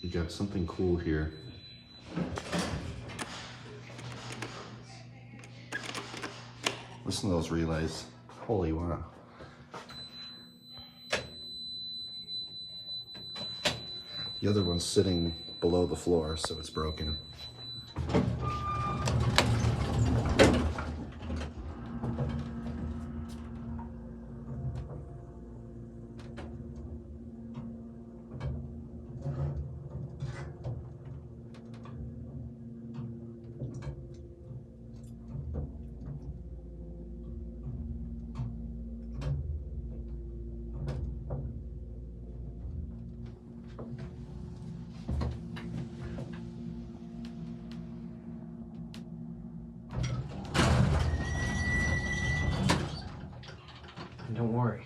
You got something cool here. Listen to those relays. Holy wow. The other one's sitting below the floor, so it's broken. Don't worry,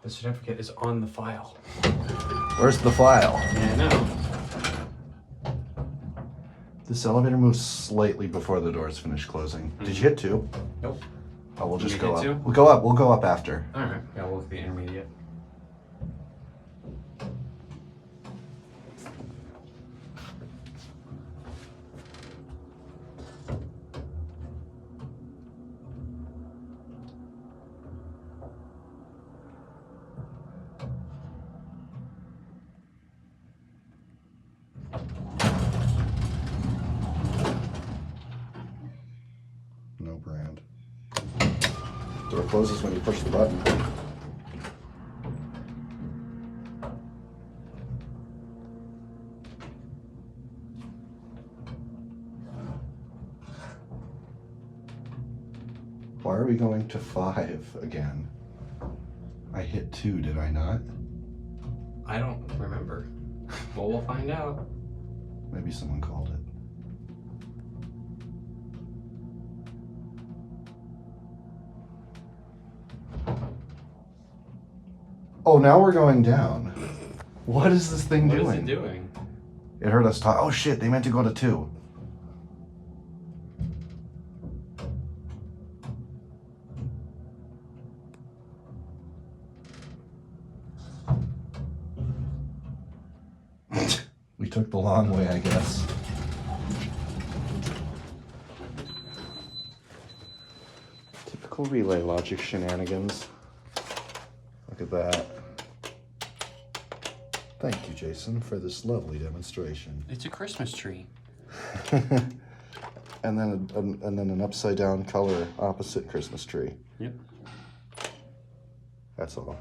the certificate is on the file. Where's the file? Yeah, I know. This elevator moves slightly before the doors finish closing. Did you hit 2? Nope. Oh, we'll just You go hit up. 2? We'll go up. We'll go up after. All right. Yeah, we'll look at the intermediate. No brand. Door closes when you push the button. Why are we going to 5 again? I hit 2, did I not? I don't remember. Well, we'll find out. Maybe someone called it. Oh, now we're going down. What is this thing doing? What is it doing? It heard us talk. Oh shit, they meant to go to 2. We took the long way, I guess. Typical relay logic shenanigans. Look at that. Thank you, Jason, for this lovely demonstration. It's a Christmas tree. And then an upside down color opposite Christmas tree. Yep. That's all.